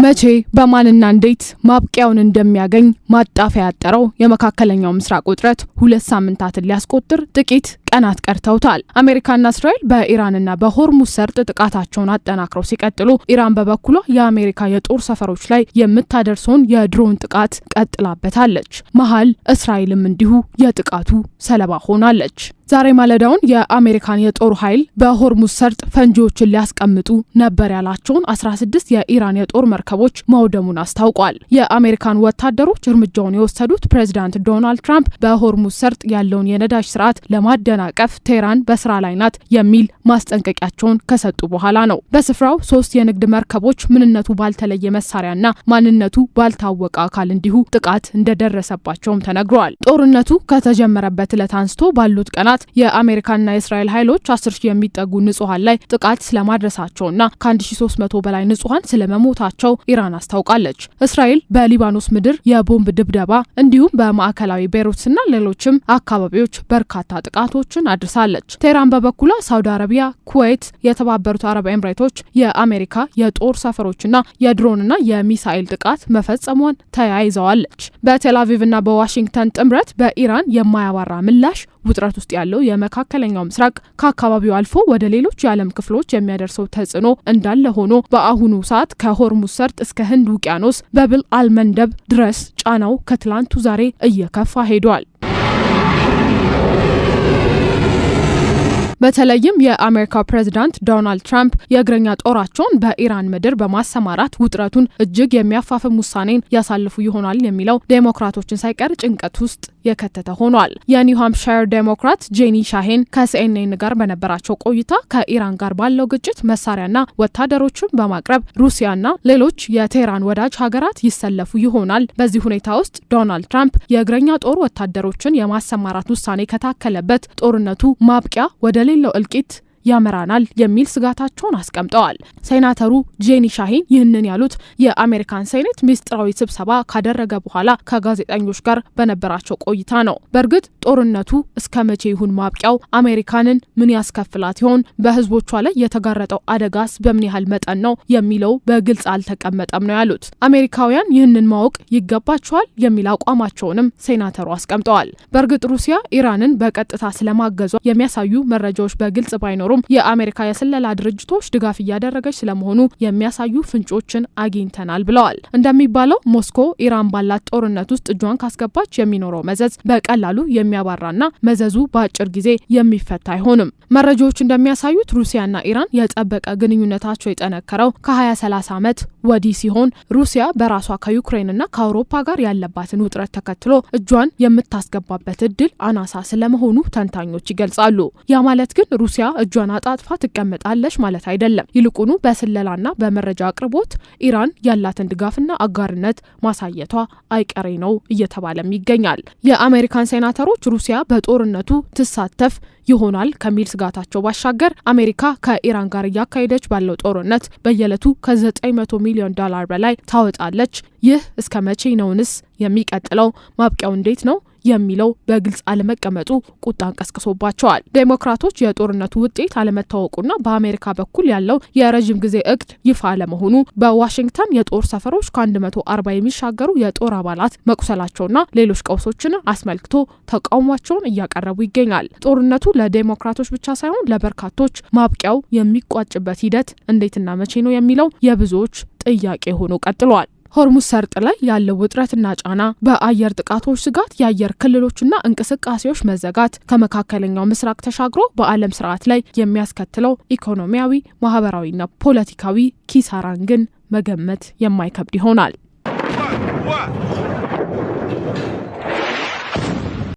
መቼ በማንና እንዴት ማብቂያውን እንደሚያገኝ ማጣፊያ ያጠረው የመካከለኛው ምስራቅ ውጥረት 2 ሳምንታትን ሊያስቆጥር ጥቂት ቀናት ቀርተውታል። አሜሪካና እስራኤል በኢራንና በሆርሙዝ ሰርጥ ጥቃታቸውን አጠናክረው ሲቀጥሉ ኢራን በበኩሏ የአሜሪካ የጦር ሰፈሮች ላይ የምታደርሰውን የድሮን ጥቃት ቀጥላበታለች። መሀል እስራኤልም እንዲሁ የጥቃቱ ሰለባ ሆናለች። ዛሬ ማለዳውን የአሜሪካን የጦር ኃይል በሆርሙዝ ሰርጥ ፈንጂዎችን ሊያስቀምጡ ነበር ያላቸውን 16 የኢራን የጦር መርከቦች ማውደሙን አስታውቋል። የአሜሪካን ወታደሮች እርምጃውን የወሰዱት ፕሬዚዳንት ዶናልድ ትራምፕ በሆርሙዝ ሰርጥ ያለውን የነዳጅ ስርዓት ለማደናቀፍ ቴህራን በስራ ላይ ናት የሚል ማስጠንቀቂያቸውን ከሰጡ በኋላ ነው። በስፍራው 3 የንግድ መርከቦች ምንነቱ ባልተለየ መሳሪያና ማንነቱ ባልታወቀ አካል እንዲሁ ጥቃት እንደደረሰባቸውም ተነግሯል። ጦርነቱ ከተጀመረበት ዕለት አንስቶ ባሉት ቀናት የአሜሪካና የእስራኤል ኃይሎች 10,000 የሚጠጉ ንጹሃን ላይ ጥቃት ስለማድረሳቸውና ከ1300 በላይ ንጹሃን ስለመሞታቸው ኢራን አስታውቃለች። እስራኤል በሊባኖስ ምድር የቦምብ ድብደባ እንዲሁም በማዕከላዊ ቤይሩትና ሌሎችም አካባቢዎች በርካታ ጥቃቶችን አድርሳለች። ቴህራን በበኩሏ ሳውዲ አረቢያ፣ ኩዌት፣ የተባበሩት አረብ ኤምሬቶች የአሜሪካ የጦር ሰፈሮችና የድሮንና የሚሳኤል ጥቃት መፈጸሟን ተያይዘዋለች። በቴል አቪቭና በዋሽንግተን ጥምረት በኢራን የማያባራ ምላሽ ውጥረት ውስጥ ያለው የመካከለኛው ምስራቅ ከአካባቢው አልፎ ወደ ሌሎች የዓለም ክፍሎች የሚያደርሰው ተጽዕኖ እንዳለ ሆኖ በአሁኑ ሰዓት ከሆርሙዝ ሰርጥ እስከ ህንድ ውቅያኖስ በብል አልመንደብ ድረስ ጫናው ከትላንቱ ዛሬ እየከፋ ሄዷል። በተለይም የአሜሪካ ፕሬዚዳንት ዶናልድ ትራምፕ የእግረኛ ጦራቸውን በኢራን ምድር በማሰማራት ውጥረቱን እጅግ የሚያፋፍም ውሳኔን ያሳልፉ ይሆናል የሚለው ዴሞክራቶችን ሳይቀር ጭንቀት ውስጥ የከተተ ሆኗል። የኒው ሃምፕሻየር ዴሞክራት ጄኒ ሻሄን ከሲኤንኤን ጋር በነበራቸው ቆይታ ከኢራን ጋር ባለው ግጭት መሳሪያና ወታደሮችን በማቅረብ ሩሲያና ሌሎች የቴህራን ወዳጅ ሀገራት ይሰለፉ ይሆናል። በዚህ ሁኔታ ውስጥ ዶናልድ ትራምፕ የእግረኛ ጦር ወታደሮችን የማሰማራት ውሳኔ ከታከለበት ጦርነቱ ማብቂያ ወደ ሌላው እልቂት ያመራናል የሚል ስጋታቸውን አስቀምጠዋል። ሴናተሩ ጄኒ ሻሂን ይህንን ያሉት የአሜሪካን ሴኔት ሚስጥራዊ ስብሰባ ካደረገ በኋላ ከጋዜጠኞች ጋር በነበራቸው ቆይታ ነው። በእርግጥ ጦርነቱ እስከ መቼ ይሁን ማብቂያው? አሜሪካንን ምን ያስከፍላት ይሆን? በህዝቦቿ ላይ የተጋረጠው አደጋስ በምን ያህል መጠን ነው የሚለው በግልጽ አልተቀመጠም ነው ያሉት። አሜሪካውያን ይህንን ማወቅ ይገባቸዋል የሚል አቋማቸውንም ሴናተሩ አስቀምጠዋል። በእርግጥ ሩሲያ ኢራንን በቀጥታ ስለማገዟ የሚያሳዩ መረጃዎች በግልጽ ባይኖሩ የአሜሪካ የስለላ ድርጅቶች ድጋፍ እያደረገች ስለመሆኑ የሚያሳዩ ፍንጮችን አግኝተናል ብለዋል። እንደሚባለው ሞስኮ ኢራን ባላት ጦርነት ውስጥ እጇን ካስገባች የሚኖረው መዘዝ በቀላሉ የሚያባራና መዘዙ በአጭር ጊዜ የሚፈታ አይሆንም። መረጃዎች እንደሚያሳዩት ሩሲያና ኢራን የጠበቀ ግንኙነታቸው የጠነከረው ከ20-30 ዓመት ወዲህ ሲሆን ሩሲያ በራሷ ከዩክሬንና ከአውሮፓ ጋር ያለባትን ውጥረት ተከትሎ እጇን የምታስገባበት እድል አናሳ ስለመሆኑ ተንታኞች ይገልጻሉ። ያ ማለት ግን ሩሲያ እጇን አጣጥፋ ትቀመጣለች ማለት አይደለም። ይልቁኑ በስለላና በመረጃ አቅርቦት ኢራን ያላትን ድጋፍና አጋርነት ማሳየቷ አይቀሬ ነው እየተባለም ይገኛል። የአሜሪካን ሴናተሮች ሩሲያ በጦርነቱ ትሳተፍ ይሆናል ከሚል ስጋታቸው ባሻገር አሜሪካ ከኢራን ጋር እያካሄደች ባለው ጦርነት በየዕለቱ ከ$900 ሚሊዮን በላይ ታወጣለች። ይህ እስከ መቼ ነውንስ የሚቀጥለው? ማብቂያው እንዴት ነው የሚለው በግልጽ አለመቀመጡ ቁጣን ቀስቅሶባቸዋል። ዴሞክራቶች የጦርነቱ ውጤት አለመታወቁና በአሜሪካ በኩል ያለው የረጅም ጊዜ እቅድ ይፋ አለመሆኑ በዋሽንግተን የጦር ሰፈሮች ከ140 የሚሻገሩ የጦር አባላት መቁሰላቸውና ሌሎች ቀውሶችን አስመልክቶ ተቃውሟቸውን እያቀረቡ ይገኛል። ጦርነቱ ለዴሞክራቶች ብቻ ሳይሆን ለበርካቶች ማብቂያው የሚቋጭበት ሂደት እንዴትና መቼ ነው የሚለው የብዙዎች ጥያቄ ሆኖ ቀጥሏል። ሆርሙዝ ሰርጥ ላይ ያለው ውጥረትና ጫና፣ በአየር ጥቃቶች ስጋት፣ የአየር ክልሎችና እንቅስቃሴዎች መዘጋት ከመካከለኛው ምስራቅ ተሻግሮ በዓለም ስርዓት ላይ የሚያስከትለው ኢኮኖሚያዊ፣ ማህበራዊና ፖለቲካዊ ኪሳራን ግን መገመት የማይከብድ ይሆናል።